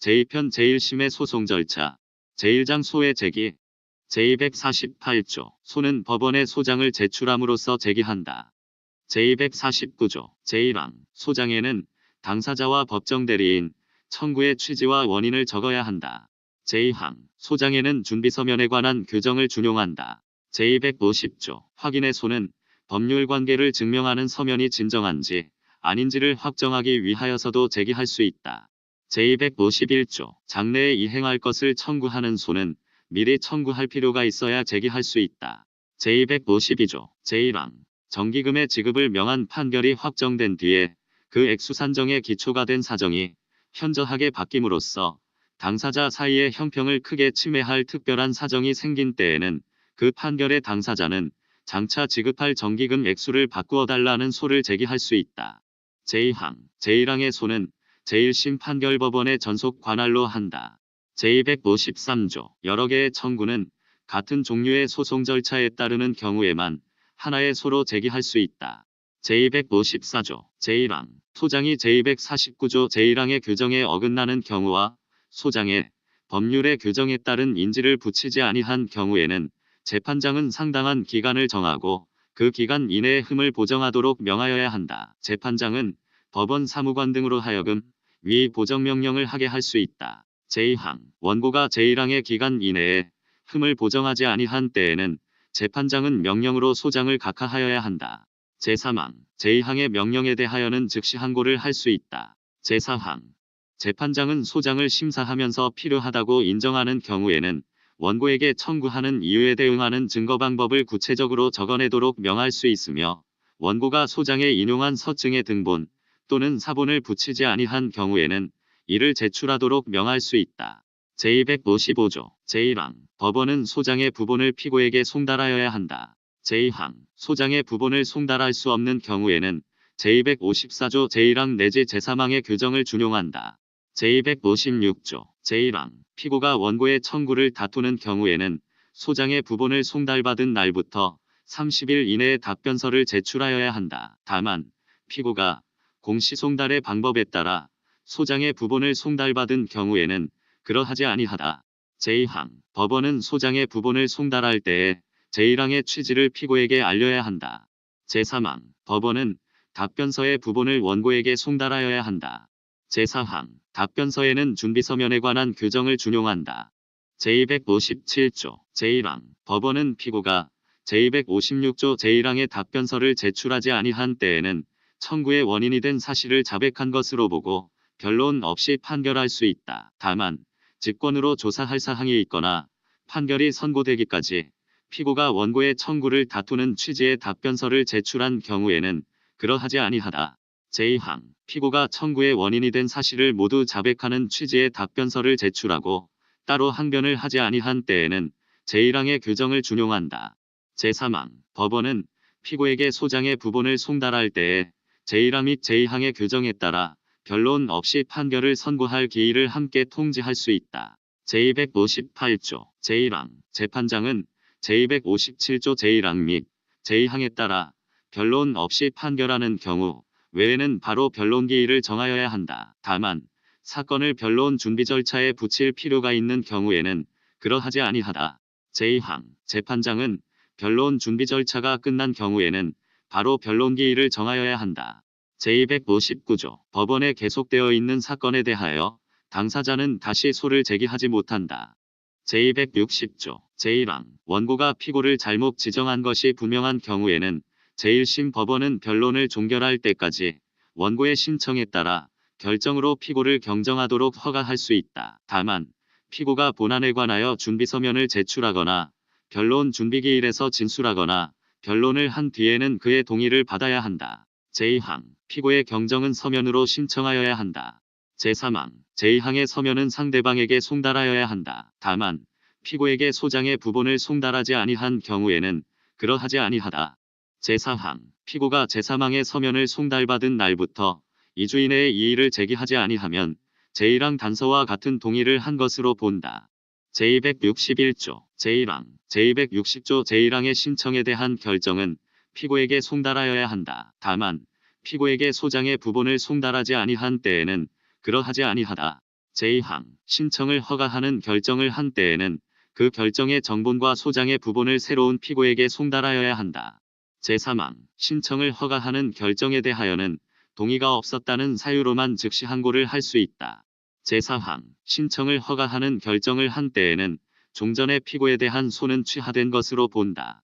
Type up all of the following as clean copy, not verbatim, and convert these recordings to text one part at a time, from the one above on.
제2편 제1심의 소송 절차 제1장 소의 제기 제248조 소는 법원에 소장을 제출함으로써 제기한다. 제249조 제1항 소장에는 당사자와 법정 대리인, 청구의 취지와 원인을 적어야 한다. 제2항 소장에는 준비서면에 관한 규정을 준용한다. 제250조 확인의 소는 법률 관계를 증명하는 서면이 진정한지 아닌지를 확정하기 위하여서도 제기할 수 있다. 제251조 장래에 이행할 것을 청구하는 소는 미리 청구할 필요가 있어야 제기할 수 있다. 제252조 제1항 정기금의 지급을 명한 판결이 확정된 뒤에 그 액수 산정의 기초가 된 사정이 현저하게 바뀜으로써 당사자 사이의 형평을 크게 침해할 특별한 사정이 생긴 때에는 그 판결의 당사자는 장차 지급할 정기금 액수를 바꾸어 달라는 소를 제기할 수 있다. 제2항 제1항의 소는 제1심 판결법원에 전속 관할로 한다. 제253조 여러 개의 청구는 같은 종류의 소송 절차에 따르는 경우에만 하나의 소로 제기할 수 있다. 제254조 제1항 소장이 제249조 제1항의 규정에 어긋나는 경우와 소장에 법률의 규정에 따른 인지를 붙이지 아니한 경우에는 재판장은 상당한 기간을 정하고 그 기간 이내에 흠을 보정하도록 명하여야 한다. 재판장은 법원 사무관 등으로 하여금 위 보정명령을 하게 할 수 있다. 제2항 원고가 제1항의 기간 이내에 흠을 보정하지 아니한 때에는 재판장은 명령으로 소장을 각하하여야 한다. 제3항 제2항의 명령에 대하여는 즉시 항고를 할 수 있다. 제4항 재판장은 소장을 심사하면서 필요하다고 인정하는 경우에는 원고에게 청구하는 이유에 대응하는 증거 방법을 구체적으로 적어내도록 명할 수 있으며 원고가 소장에 인용한 서증의 등본 또는 사본을 붙이지 아니한 경우에는 이를 제출하도록 명할 수 있다. 제255조 제1항 법원은 소장의 부본을 피고에게 송달하여야 한다. 제2항 소장의 부본을 송달할 수 없는 경우에는 제254조 제1항 내지 제3항의 규정을 준용한다. 제256조 제1항 피고가 원고의 청구를 다투는 경우에는 소장의 부본을 송달받은 날부터 30일 이내에 답변서를 제출하여야 한다. 다만 피고가 공시송달의 방법에 따라 소장의 부본을 송달받은 경우에는 그러하지 아니하다. 제2항 법원은 소장의 부본을 송달할 때에 제1항의 취지를 피고에게 알려야 한다. 제3항 법원은 답변서의 부본을 원고에게 송달하여야 한다. 제4항 답변서에는 준비서면에 관한 규정을 준용한다. 제257조 제1항 법원은 피고가 제256조 제1항의 답변서를 제출하지 아니한 때에는 청구의 원인이 된 사실을 자백한 것으로 보고 변론 없이 판결할 수 있다. 다만 직권으로 조사할 사항이 있거나 판결이 선고되기까지 피고가 원고의 청구를 다투는 취지의 답변서를 제출한 경우에는 그러하지 아니하다. 제2항 피고가 청구의 원인이 된 사실을 모두 자백하는 취지의 답변서를 제출하고 따로 항변을 하지 아니한 때에는 제1항의 규정을 준용한다. 제3항 법원은 피고에게 소장의 부본을 송달할 때에 제1항 및 제2항의 규정에 따라 변론 없이 판결을 선고할 기일을 함께 통지할 수 있다. 제258조 제1항 재판장은 제257조 제1항 및 제2항에 따라 변론 없이 판결하는 경우 외에는 바로 변론기일을 정하여야 한다. 다만 사건을 변론 준비 절차에 붙일 필요가 있는 경우에는 그러하지 아니하다. 제2항 재판장은 변론 준비 절차가 끝난 경우에는 바로 변론기일을 정하여야 한다. 제259조 법원에 계속되어 있는 사건에 대하여 당사자는 다시 소를 제기하지 못한다. 제260조 제1항 원고가 피고를 잘못 지정한 것이 분명한 경우에는 제1심 법원은 변론을 종결할 때까지 원고의 신청에 따라 결정으로 피고를 경정하도록 허가할 수 있다. 다만 피고가 본안에 관하여 준비서면을 제출하거나 변론 준비기일에서 진술하거나 변론을 한 뒤에는 그의 동의를 받아야 한다. 제2항 피고의 경정은 서면으로 신청하여야 한다. 제3항 제2항의 서면은 상대방에게 송달하여야 한다. 다만 피고에게 소장의 부본을 송달하지 아니한 경우에는 그러하지 아니하다. 제4항 피고가 제3항의 서면을 송달받은 날부터 2주 이내에 이의를 제기하지 아니하면 제1항 단서와 같은 동의를 한 것으로 본다. 제261조 제1항 제260조 제1항의 신청에 대한 결정은 피고에게 송달하여야 한다. 다만 피고에게 소장의 부본을 송달하지 아니한 때에는 그러하지 아니하다. 제2항 신청을 허가하는 결정을 한 때에는 그 결정의 정본과 소장의 부본을 새로운 피고에게 송달하여야 한다. 제3항 신청을 허가하는 결정에 대하여는 동의가 없었다는 사유로만 즉시 항고를 할 수 있다. 제4항 신청을 허가하는 결정을 한 때에는 종전의 피고에 대한 소는 취하된 것으로 본다.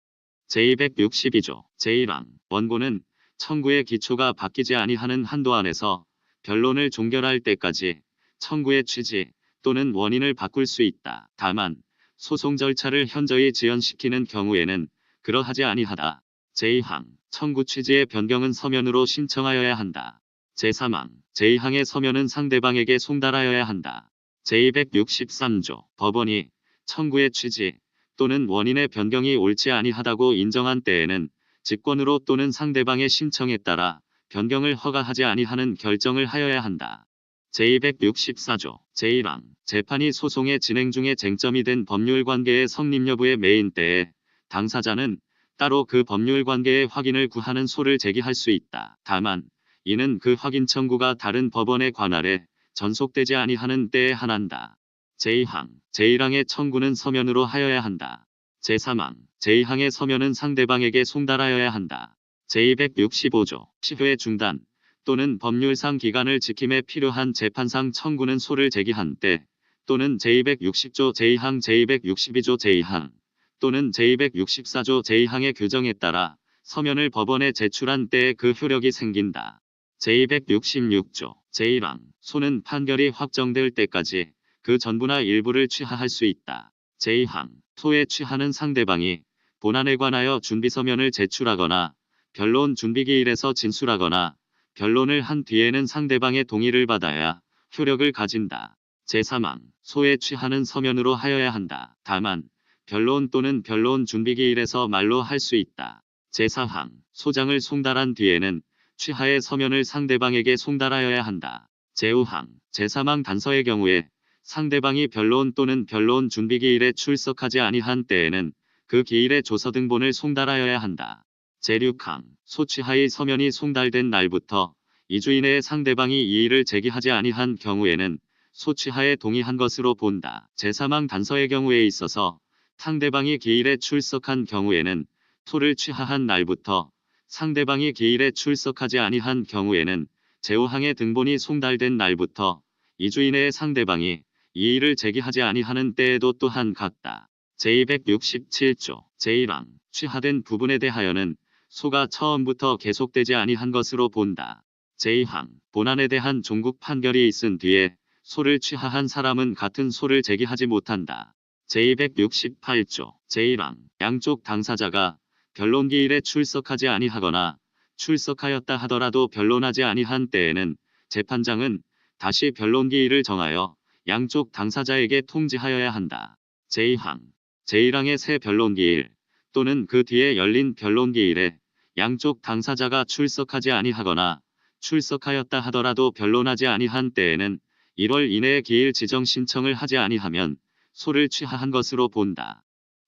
제262조 제1항 원고는 청구의 기초가 바뀌지 아니하는 한도 안에서 변론을 종결할 때까지 청구의 취지 또는 원인을 바꿀 수 있다. 다만 소송 절차를 현저히 지연시키는 경우에는 그러하지 아니하다. 제2항 청구 취지의 변경은 서면으로 신청하여야 한다. 제3항 제2항의 서면은 상대방에게 송달하여야 한다. 제263조 법원이 청구의 취지 또는 원인의 변경이 옳지 아니하다고 인정한 때에는 직권으로 또는 상대방의 신청에 따라 변경을 허가하지 아니하는 결정을 하여야 한다. 제264조 제1항 재판이 소송의 진행 중에 쟁점이 된 법률 관계의 성립 여부에 매인 때에 당사자는 따로 그 법률 관계의 확인을 구하는 소를 제기할 수 있다. 다만 이는 그 확인 청구가 다른 법원의 관할에 전속되지 아니하는 때에 한한다. 제2항 제1항의 청구는 서면으로 하여야 한다. 제3항 제2항의 서면은 상대방에게 송달하여야 한다. 제265조 시효의 중단 또는 법률상 기간을 지킴에 필요한 재판상 청구는 소를 제기한 때 또는 제260조 제2항 제262조 제2항 또는 제264조 제2항의 규정에 따라 서면을 법원에 제출한 때에 그 효력이 생긴다. 제266조 제1항 소는 판결이 확정될 때까지 그 전부나 일부를 취하할 수 있다. 제2항 소에 취하는 상대방이 본안에 관하여 준비서면을 제출하거나 변론 준비기일에서 진술하거나 변론을 한 뒤에는 상대방의 동의를 받아야 효력을 가진다. 제3항 소에 취하는 서면으로 하여야 한다. 다만 변론 또는 변론 준비기일에서 말로 할 수 있다. 제4항 소장을 송달한 뒤에는 취하의 서면을 상대방에게 송달하여야 한다. 제5항 제3항 단서의 경우에 상대방이 변론 또는 변론 준비기일에 출석하지 아니한 때에는 그 기일의 조서 등본을 송달하여야 한다. 제6항 소취하의 서면이 송달된 날부터 2주 이내에 상대방이 이의를 제기하지 아니한 경우에는 소취하에 동의한 것으로 본다. 제3항 단서의 경우에 있어서 상대방이 기일에 출석한 경우에는 토를 취하한 날부터 상대방이 기일에 출석하지 아니한 경우에는 제5항의 등본이 송달된 날부터 2주 이내에 상대방이 이의를 제기하지 아니하는 때에도 또한 같다. 제267조 제1항 취하된 부분에 대하여는 소가 처음부터 계속되지 아니한 것으로 본다. 제2항 본안에 대한 종국 판결이 있은 뒤에 소를 취하한 사람은 같은 소를 제기하지 못한다. 제268조 제1항 양쪽 당사자가 변론기일에 출석하지 아니하거나 출석하였다 하더라도 변론하지 아니한 때에는 재판장은 다시 변론기일을 정하여 양쪽 당사자에게 통지하여야 한다. 제2항 제1항의 새 변론기일 또는 그 뒤에 열린 변론기일에 양쪽 당사자가 출석하지 아니하거나 출석하였다 하더라도 변론하지 아니한 때에는 1월 이내에 기일 지정 신청을 하지 아니하면 소를 취하한 것으로 본다.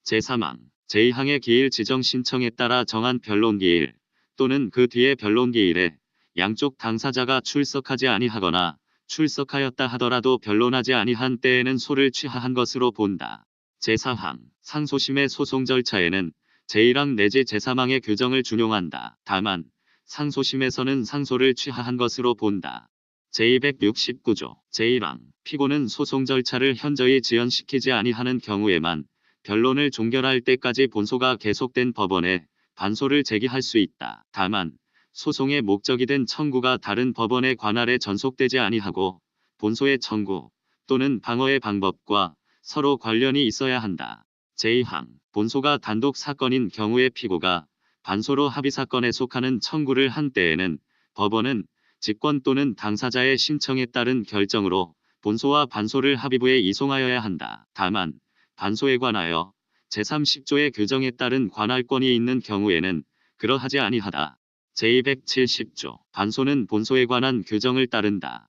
제3항 제2항의 기일 지정 신청에 따라 정한 변론기일 또는 그 뒤에 변론기일에 양쪽 당사자가 출석하지 아니하거나 출석하였다 하더라도 변론하지 아니한 때에는 소를 취하한 것으로 본다. 제4항 상소심의 소송 절차에는 제1항 내지 제3항의 규정을 준용한다. 다만 상소심에서는 상소를 취하한 것으로 본다. 제269조 제1항 피고는 소송 절차를 현저히 지연시키지 아니하는 경우에만 변론을 종결할 때까지 본소가 계속된 법원에 반소를 제기할 수 있다. 다만 소송의 목적이 된 청구가 다른 법원의 관할에 전속되지 아니하고 본소의 청구 또는 방어의 방법과 서로 관련이 있어야 한다. 제2항 본소가 단독 사건인 경우에 피고가 반소로 합의사건에 속하는 청구를 한 때에는 법원은 직권 또는 당사자의 신청에 따른 결정으로 본소와 반소를 합의부에 이송하여야 한다. 다만 반소에 관하여 제30조의 규정에 따른 관할권이 있는 경우에는 그러하지 아니하다. 제270조 반소는 본소에 관한 규정을 따른다.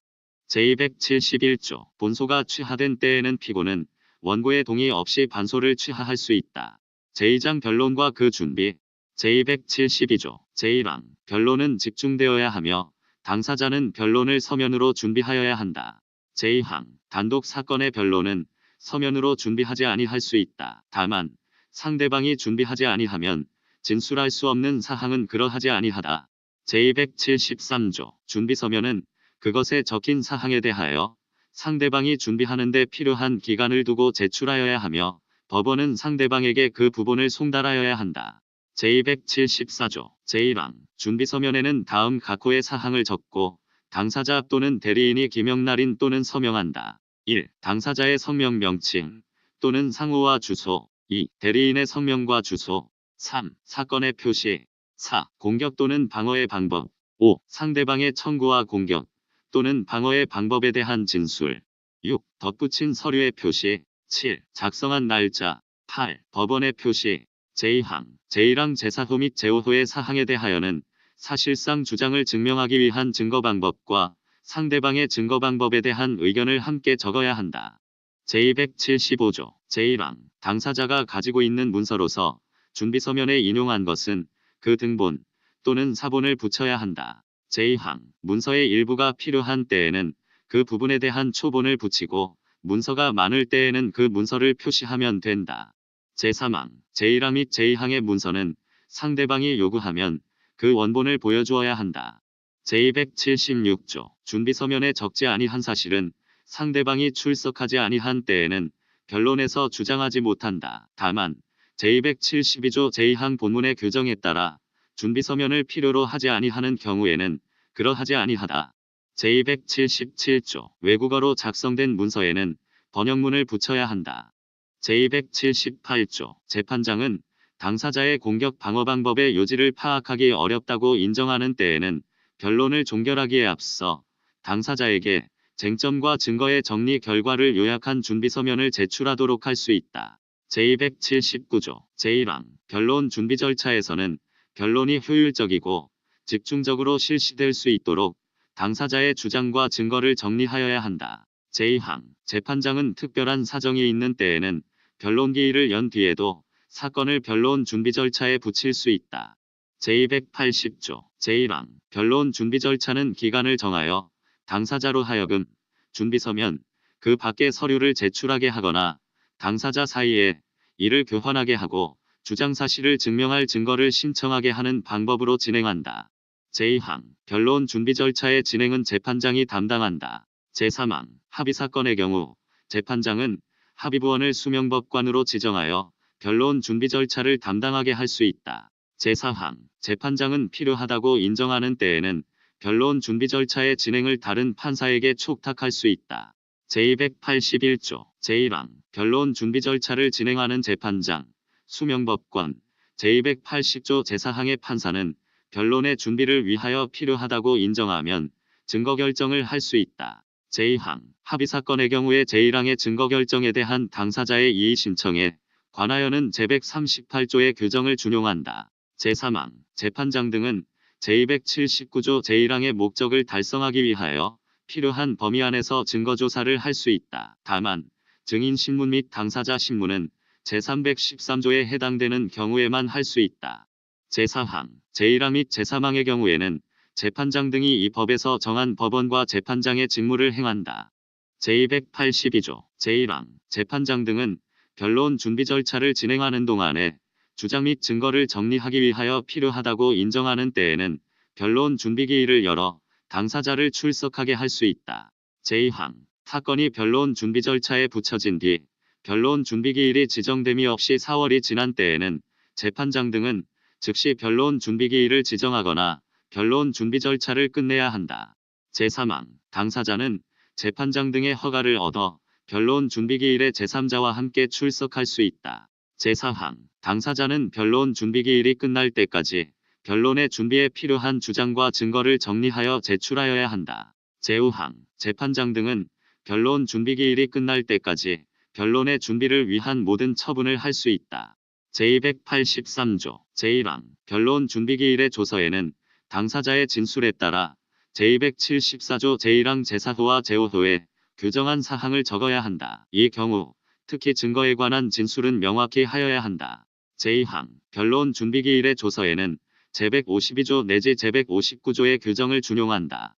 제271조 본소가 취하된 때에는 피고는 원고의 동의 없이 반소를 취하할 수 있다. 제2장 변론과 그 준비 제272조 제1항 변론은 집중되어야 하며 당사자는 변론을 서면으로 준비하여야 한다. 제2항 단독 사건의 변론은 서면으로 준비하지 아니할 수 있다. 다만 상대방이 준비하지 아니하면 진술할 수 없는 사항은 그러하지 아니하다. 제273조 준비서면은 그것에 적힌 사항에 대하여 상대방이 준비하는데 필요한 기간을 두고 제출하여야 하며 법원은 상대방에게 그 부분을 송달하여야 한다. 제274조 제1항 준비서면에는 다음 각호의 사항을 적고 당사자 또는 대리인이 기명날인 또는 서명한다. 1. 당사자의 성명 명칭 또는 상호와 주소 2. 대리인의 성명과 주소 3. 사건의 표시 4. 공격 또는 방어의 방법 5. 상대방의 청구와 공격 또는 방어의 방법에 대한 진술 6. 덧붙인 서류의 표시 7. 작성한 날짜 8. 법원의 표시 제2항 제1항 제4호 및 제5호의 사항에 대하여는 사실상 주장을 증명하기 위한 증거 방법과 상대방의 증거 방법에 대한 의견을 함께 적어야 한다. 제275조 제1항 당사자가 가지고 있는 문서로서 준비서면에 인용한 것은 그 등본 또는 사본을 붙여야 한다. 제2항 문서의 일부가 필요한 때에는 그 부분에 대한 초본을 붙이고 문서가 많을 때에는 그 문서를 표시하면 된다. 제3항 제1항 및 제2항의 문서는 상대방이 요구하면 그 원본을 보여주어야 한다. 제276조 준비서면에 적지 아니한 사실은 상대방이 출석하지 아니한 때에는 변론에서 주장하지 못한다. 다만 제272조 제2항 본문의 규정에 따라 준비서면을 필요로 하지 아니하는 경우에는 그러하지 아니하다. 제277조 외국어로 작성된 문서에는 번역문을 붙여야 한다. 제278조 재판장은 당사자의 공격 방어 방법의 요지를 파악하기 어렵다고 인정하는 때에는 변론을 종결하기에 앞서 당사자에게 쟁점과 증거의 정리 결과를 요약한 준비서면을 제출하도록 할 수 있다. 제279조 제1항 변론 준비 절차에서는 변론이 효율적이고 집중적으로 실시될 수 있도록 당사자의 주장과 증거를 정리하여야 한다. 제2항 재판장은 특별한 사정이 있는 때에는 변론 기일을 연 뒤에도 사건을 변론 준비 절차에 붙일 수 있다. 제280조 제1항 변론 준비 절차는 기간을 정하여 당사자로 하여금 준비서면 그 밖의 서류를 제출하게 하거나 당사자 사이에 이를 교환하게 하고 주장사실을 증명할 증거를 신청하게 하는 방법으로 진행한다. 제2항 변론 준비 절차의 진행은 재판장이 담당한다. 제3항 합의사건의 경우 재판장은 합의부원을 수명법관으로 지정하여 변론 준비 절차를 담당하게 할 수 있다. 제4항 재판장은 필요하다고 인정하는 때에는 변론 준비 절차의 진행을 다른 판사에게 촉탁할 수 있다. 제281조 제1항 변론 준비 절차를 진행하는 재판장, 수명법관, 제280조 제4항의 판사는 변론의 준비를 위하여 필요하다고 인정하면 증거 결정을 할 수 있다. 제2항 합의사건의 경우에 제1항의 증거 결정에 대한 당사자의 이의 신청에 관하여는 제138조의 규정을 준용한다. 제3항 재판장 등은 제279조 제1항의 목적을 달성하기 위하여 필요한 범위 안에서 증거조사를 할 수 있다. 다만 증인 신문 및 당사자 신문은 제313조에 해당되는 경우에만 할 수 있다. 제4항 제1항 및 제3항의 경우에는 재판장 등이 이 법에서 정한 법원과 재판장의 직무를 행한다. 제282조 제1항 재판장 등은 변론 준비 절차를 진행하는 동안에 주장 및 증거를 정리하기 위하여 필요하다고 인정하는 때에는 변론 준비기일을 열어 당사자를 출석하게 할 수 있다. 제2항 사건이 변론 준비 절차에 붙여진 뒤 변론 준비기일이 지정됨이 없이 4월이 지난 때에는 재판장 등은 즉시 변론 준비기일을 지정하거나 변론 준비 절차를 끝내야 한다. 제3항 당사자는 재판장 등의 허가를 얻어 변론 준비기일에 제3자와 함께 출석할 수 있다. 제4항 당사자는 변론 준비기일이 끝날 때까지 변론의 준비에 필요한 주장과 증거를 정리하여 제출하여야 한다. 제5항 재판장 등은 변론 준비기일이 끝날 때까지 변론의 준비를 위한 모든 처분을 할 수 있다. 제283조 제1항 변론 준비기일의 조서에는 당사자의 진술에 따라 제274조 제1항 제4호와 제5호에 규정한 사항을 적어야 한다. 이 경우 특히 증거에 관한 진술은 명확히 하여야 한다. 제2항 변론 준비기일의 조서에는 제152조 내지 제159조의 규정을 준용한다.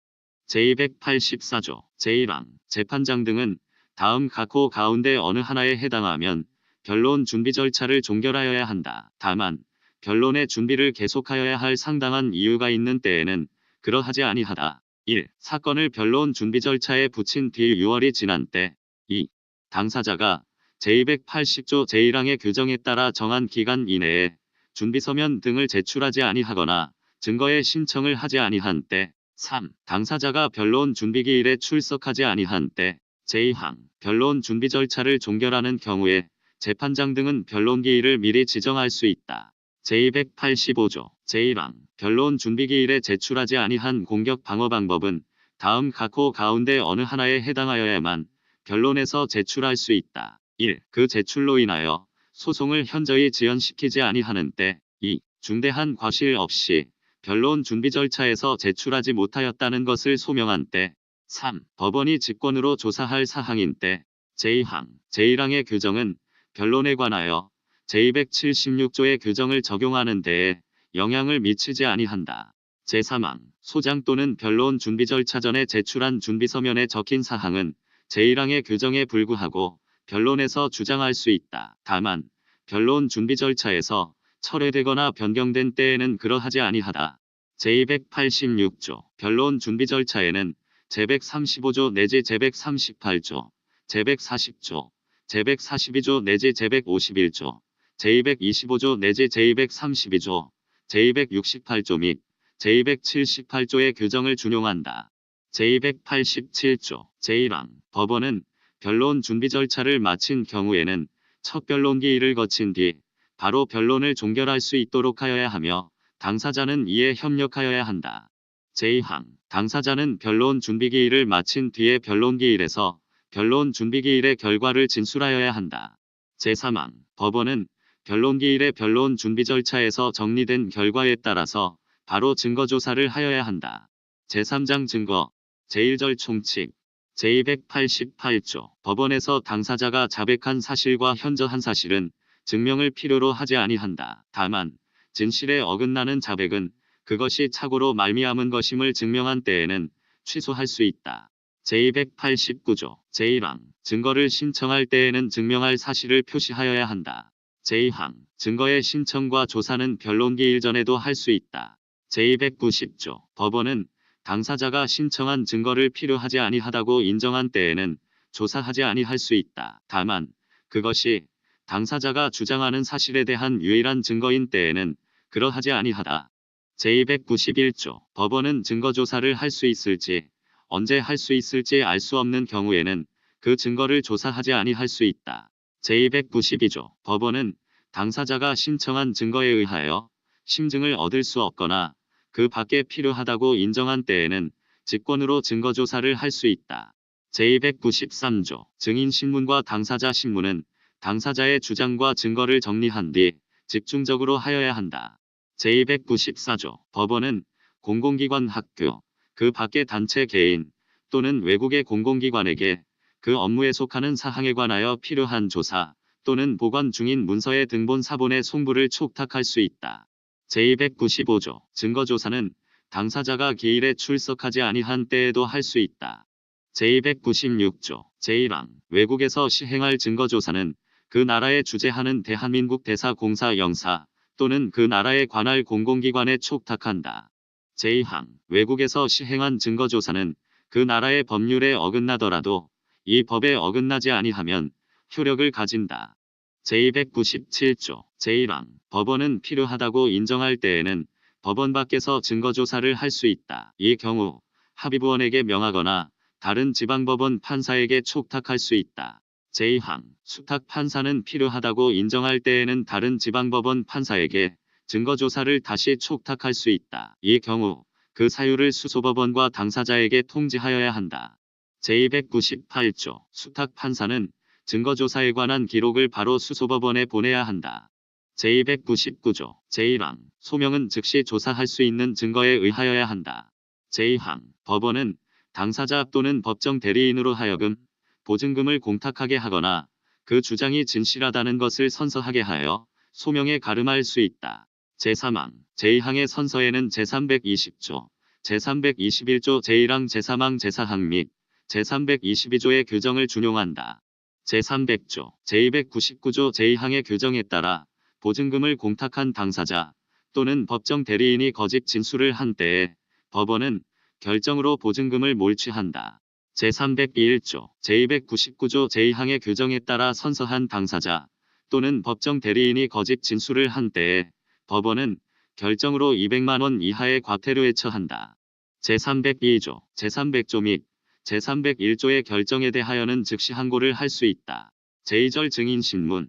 제284조 제1항 재판장 등은 다음 각호 가운데 어느 하나에 해당하면 변론 준비 절차를 종결하여야 한다. 다만 변론의 준비를 계속하여야 할 상당한 이유가 있는 때에는 그러하지 아니하다. 1. 사건을 변론 준비 절차에 붙인 뒤 6월이 지난 때. 2. 당사자가 제280조 제1항의 규정에 따라 정한 기간 이내에 준비서면 등을 제출하지 아니하거나 증거의 신청을 하지 아니한 때. 3. 당사자가 변론 준비기일에 출석하지 아니한 때. 제2항 변론 준비 절차를 종결하는 경우에 재판장 등은 변론기일을 미리 지정할 수 있다. 제285조 제1항 변론 준비기일에 제출하지 아니한 공격 방어 방법은 다음 각호 가운데 어느 하나에 해당하여야만 변론에서 제출할 수 있다. 1. 그 제출로 인하여 소송을 현저히 지연시키지 아니하는 때. 2. 중대한 과실 없이 변론 준비 절차에서 제출하지 못하였다는 것을 소명한 때. 3. 법원이 직권으로 조사할 사항인 때. 제2항 제1항의 규정은 변론에 관하여 제276조의 규정을 적용하는 데에 영향을 미치지 아니한다. 제3항 소장 또는 변론 준비 절차 전에 제출한 준비서면에 적힌 사항은 제1항의 규정에 불구하고 변론에서 주장할 수 있다. 다만 변론 준비 절차에서 철회되거나 변경된 때에는 그러하지 아니하다. 제286조 변론 준비 절차에는 제135조 내지 제138조, 제140조, 제142조 내지 제151조, 제225조 내지 제232조, 제268조 및 제278조의 규정을 준용한다. 제287조 제1항 법원은 변론 준비 절차를 마친 경우에는 첫 변론기일을 거친 뒤 바로 변론을 종결할 수 있도록 하여야 하며 당사자는 이에 협력하여야 한다. 제2항 당사자는 변론 준비기일을 마친 뒤에 변론기일에서 변론 준비기일의 결과를 진술하여야 한다. 제3항 법원은 변론기일의 변론 준비 절차에서 정리된 결과에 따라서 바로 증거조사를 하여야 한다. 제3장 증거 제1절 총칙 제288조 법원에서 당사자가 자백한 사실과 현저한 사실은 증명을 필요로 하지 아니한다. 다만 진실에 어긋나는 자백은 그것이 착오로 말미암은 것임을 증명한 때에는 취소할 수 있다. 제289조 제1항 증거를 신청할 때에는 증명할 사실을 표시하여야 한다. 제2항 증거의 신청과 조사는 변론기일 전에도 할 수 있다. 제290조 법원은 당사자가 신청한 증거를 필요하지 아니하다고 인정한 때에는 조사하지 아니할 수 있다. 다만 그것이 당사자가 주장하는 사실에 대한 유일한 증거인 때에는 그러하지 아니하다. 제291조 법원은 증거조사를 할 수 있을지 언제 할 수 있을지 알 수 없는 경우에는 그 증거를 조사하지 아니할 수 있다. 제292조 법원은 당사자가 신청한 증거에 의하여 심증을 얻을 수 없거나 그 밖에 필요하다고 인정한 때에는 직권으로 증거조사를 할 수 있다. 제293조 증인신문과 당사자 신문은 당사자의 주장과 증거를 정리한 뒤 집중적으로 하여야 한다. 제294조 법원은 공공기관 학교, 그 밖의 단체 개인 또는 외국의 공공기관에게 그 업무에 속하는 사항에 관하여 필요한 조사 또는 보관 중인 문서의 등본 사본의 송부를 촉탁할 수 있다. 제295조 증거조사는 당사자가 기일에 출석하지 아니한 때에도 할 수 있다. 제296조 제1항 외국에서 시행할 증거조사는 그 나라에 주재하는 대한민국 대사공사 영사 또는 그 나라의 관할 공공기관에 촉탁한다. 제2항 외국에서 시행한 증거조사는 그 나라의 법률에 어긋나더라도 이 법에 어긋나지 아니하면 효력을 가진다. 제297조 제1항 법원은 필요하다고 인정할 때에는 법원 밖에서 증거조사를 할 수 있다. 이 경우 합의부원에게 명하거나 다른 지방법원 판사에게 촉탁할 수 있다. 제2항 수탁 판사는 필요하다고 인정할 때에는 다른 지방법원 판사에게 증거조사를 다시 촉탁할 수 있다. 이 경우 그 사유를 수소법원과 당사자에게 통지하여야 한다. 제298조 수탁 판사는 증거조사에 관한 기록을 바로 수소법원에 보내야 한다. 제299조 제1항 소명은 즉시 조사할 수 있는 증거에 의하여야 한다. 제2항 법원은 당사자 또는 법정 대리인으로 하여금 보증금을 공탁하게 하거나 그 주장이 진실하다는 것을 선서하게 하여 소명에 가름할 수 있다. 제3항 제2항의 선서에는 제320조, 제321조 제1항 제3항 제4항 및 제322조의 규정을 준용한다. 제300조, 제299조 제2항의 규정에 따라 보증금을 공탁한 당사자 또는 법정 대리인이 거짓 진술을 한 때에 법원은 결정으로 보증금을 몰취한다. 제301조, 제299조 제2항의 규정에 따라 선서한 당사자 또는 법정 대리인이 거짓 진술을 한 때에 법원은 결정으로 200만 원 이하의 과태료에 처한다. 제302조, 제300조 및 제301조의 결정에 대하여는 즉시 항고를 할 수 있다. 제2절 증인신문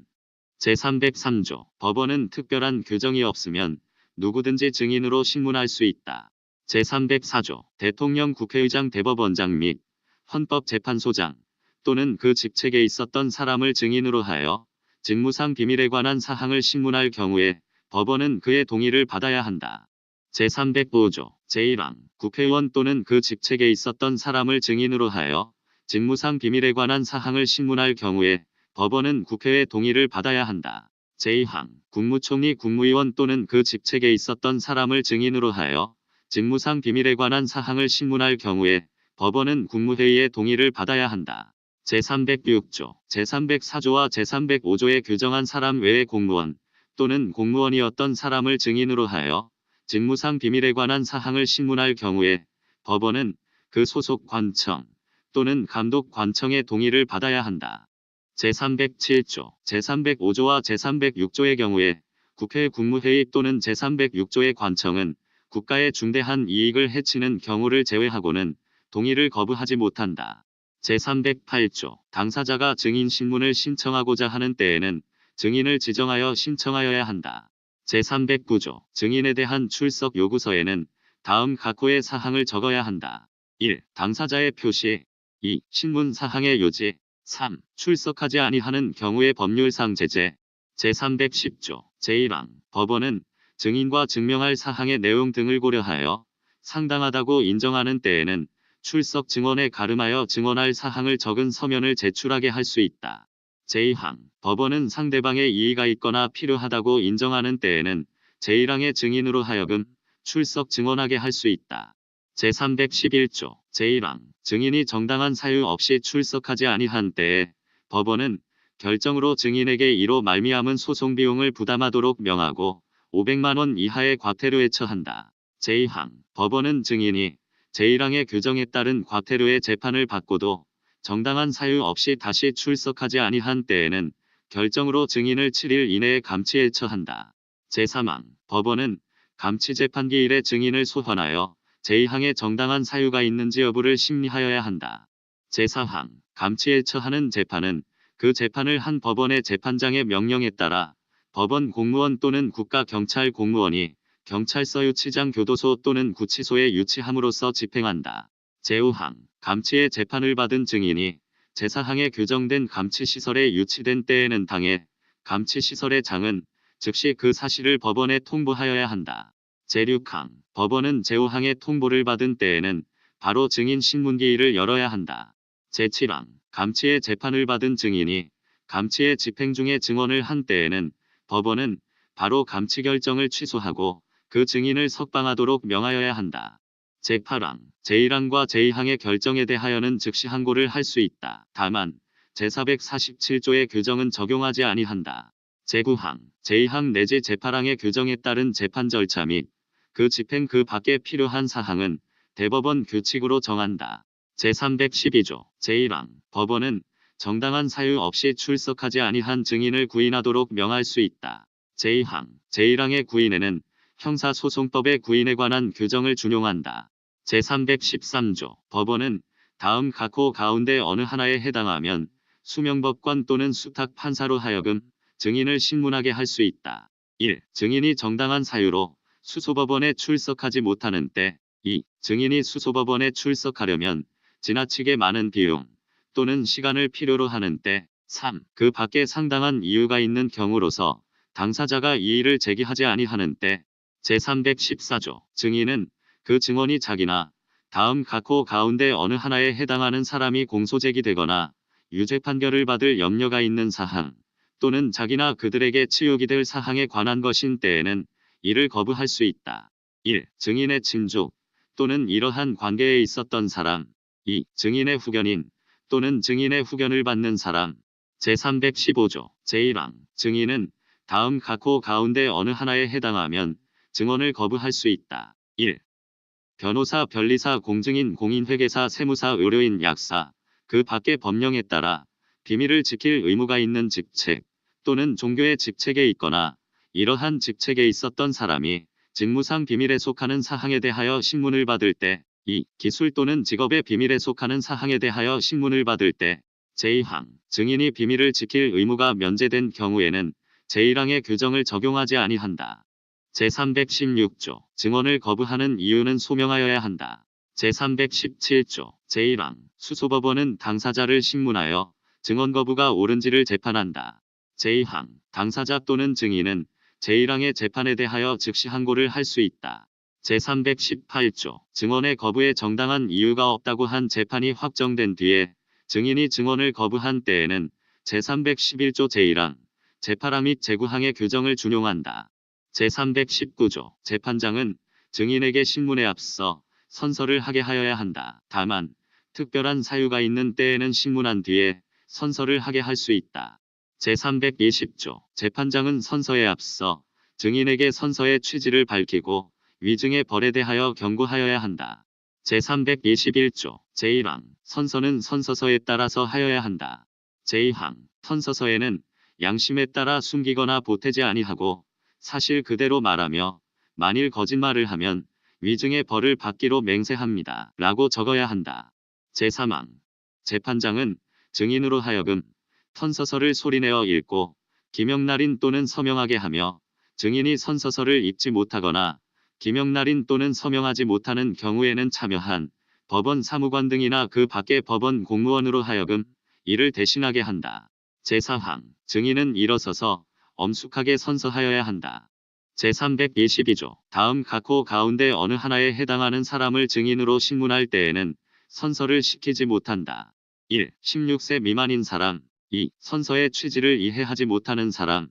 제303조, 법원은 특별한 규정이 없으면 누구든지 증인으로 신문할 수 있다. 제304조, 대통령 국회의장 대법원장 및 헌법재판소장 또는 그 직책에 있었던 사람을 증인으로 하여 직무상 비밀에 관한 사항을 신문할 경우에 법원은 그의 동의를 받아야 한다. 제305조, 제1항, 국회의원 또는 그 직책에 있었던 사람을 증인으로 하여 직무상 비밀에 관한 사항을 신문할 경우에 법원은 국회의 동의를 받아야 한다. 제2항, 국무총리 국무위원 또는 그 직책에 있었던 사람을 증인으로 하여 직무상 비밀에 관한 사항을 신문할 경우에 법원은 국무회의의 동의를 받아야 한다. 제306조, 제304조와 제305조에 규정한 사람 외의 공무원 또는 공무원이었던 사람을 증인으로 하여 직무상 비밀에 관한 사항을 신문할 경우에 법원은 그 소속 관청 또는 감독 관청의 동의를 받아야 한다. 제307조, 제305조와 제306조의 경우에 국회 국무회의 또는 제306조의 관청은 국가의 중대한 이익을 해치는 경우를 제외하고는 동의를 거부하지 못한다. 제308조, 당사자가 증인 신문을 신청하고자 하는 때에는 증인을 지정하여 신청하여야 한다. 제309조, 증인에 대한 출석 요구서에는 다음 각호의 사항을 적어야 한다. 1. 당사자의 표시 2. 신문 사항의 요지 3. 출석하지 아니하는 경우의 법률상 제재 제310조, 제1항, 법원은 증인과 증명할 사항의 내용 등을 고려하여 상당하다고 인정하는 때에는 출석 증언에 가름하여 증언할 사항을 적은 서면을 제출하게 할 수 있다. 제2항, 법원은 상대방의 이의가 있거나 필요하다고 인정하는 때에는 제1항의 증인으로 하여금 출석 증언하게 할 수 있다. 제311조, 제1항, 증인이 정당한 사유 없이 출석하지 아니한 때에 법원은 결정으로 증인에게 이로 말미암은 소송 비용을 부담하도록 명하고 500만 원 이하의 과태료에 처한다. 제2항, 법원은 증인이 제1항의 규정에 따른 과태료의 재판을 받고도 정당한 사유 없이 다시 출석하지 아니한 때에는 결정으로 증인을 7일 이내에 감치에 처한다. 제3항, 법원은 감치재판기일에 증인을 소환하여 제2항에 정당한 사유가 있는지 여부를 심리하여야 한다. 제4항, 감치에 처하는 재판은 그 재판을 한 법원의 재판장의 명령에 따라 법원 공무원 또는 국가경찰 공무원이 경찰서 유치장 교도소 또는 구치소에 유치함으로써 집행한다. 제5항, 감치의 재판을 받은 증인이 제4항에 규정된 감치시설에 유치된 때에는 당해 감치시설의 장은 즉시 그 사실을 법원에 통보하여야 한다. 제6항, 법원은 제5항의 통보를 받은 때에는 바로 증인 신문기일을 열어야 한다. 제7항, 감치의 재판을 받은 증인이 감치의 집행 중에 증언을 한 때에는 법원은 바로 감치 결정을 취소하고 그 증인을 석방하도록 명하여야 한다. 제8항, 제1항과 제2항의 결정에 대하여는 즉시 항고를 할 수 있다. 다만 제447조의 규정은 적용하지 아니한다. 제9항, 제2항 내지 제8항의 규정에 따른 재판 절차 및 그 집행 그 밖에 필요한 사항은 대법원 규칙으로 정한다. 제312조, 제1항, 법원은 정당한 사유 없이 출석하지 아니한 증인을 구인하도록 명할 수 있다. 제2항, 제1항의 구인에는 형사소송법의 구인에 관한 규정을 준용한다. 제313조, 법원은 다음 각호 가운데 어느 하나에 해당하면 수명법관 또는 수탁 판사로 하여금 증인을 신문하게 할 수 있다. 1. 증인이 정당한 사유로 수소법원에 출석하지 못하는 때 2. 증인이 수소법원에 출석하려면 지나치게 많은 비용 또는 시간을 필요로 하는 때 3. 그 밖에 상당한 이유가 있는 경우로서 당사자가 이의를 제기하지 아니하는 때 제314조, 증인은 그 증언이 자기나 다음 각호 가운데 어느 하나에 해당하는 사람이 공소제기되거나 유죄 판결을 받을 염려가 있는 사항 또는 자기나 그들에게 치욕이 될 사항에 관한 것인 때에는 이를 거부할 수 있다. 1. 증인의 친족 또는 이러한 관계에 있었던 사람 2. 증인의 후견인 또는 증인의 후견을 받는 사람. 제315조 제1항 증인은 다음 각호 가운데 어느 하나에 해당하면 증언을 거부할 수 있다. 1. 변호사, 변리사, 공증인, 공인회계사, 세무사, 의료인, 약사, 그 밖의 법령에 따라 비밀을 지킬 의무가 있는 직책 또는 종교의 직책에 있거나 이러한 직책에 있었던 사람이 직무상 비밀에 속하는 사항에 대하여 신문을 받을 때 2. 기술 또는 직업의 비밀에 속하는 사항에 대하여 신문을 받을 때 제2항 증인이 비밀을 지킬 의무가 면제된 경우에는 제1항의 규정을 적용하지 아니한다. 제316조 증언을 거부하는 이유는 소명하여야 한다. 제317조 제1항 수소법원은 당사자를 신문하여 증언 거부가 옳은지를 재판한다. 제2항 당사자 또는 증인은 제1항의 재판에 대하여 즉시 항고를 할 수 있다. 제318조 증언의 거부에 정당한 이유가 없다고 한 재판이 확정된 뒤에 증인이 증언을 거부한 때에는 제311조 제1항 제8항 및 제9항의 규정을 준용한다. 제319조 재판장은 증인에게 신문에 앞서 선서를 하게 하여야 한다. 다만 특별한 사유가 있는 때에는 신문한 뒤에 선서를 하게 할 수 있다. 제320조 재판장은 선서에 앞서 증인에게 선서의 취지를 밝히고 위증의 벌에 대하여 경고하여야 한다. 제321조 제1항 선서는 선서서에 따라서 하여야 한다. 제2항 선서서에는 양심에 따라 숨기거나 보태지 아니하고 사실 그대로 말하며 만일 거짓말을 하면 위증의 벌을 받기로 맹세합니다. 라고 적어야 한다. 제3항 재판장은 증인으로 하여금 선서서를 소리내어 읽고 기명날인 또는 서명하게 하며 증인이 선서서를 읽지 못하거나 기명날인 또는 서명하지 못하는 경우에는 참여한 법원 사무관 등이나 그 밖의 법원 공무원으로 하여금 이를 대신하게 한다. 제4항 증인은 일어서서 엄숙하게 선서하여야 한다. 제322조 다음 각호 가운데 어느 하나에 해당하는 사람을 증인으로 신문할 때에는 선서를 시키지 못한다. 1. 16세 미만인 사람 2. 선서의 취지를 이해하지 못하는 사람.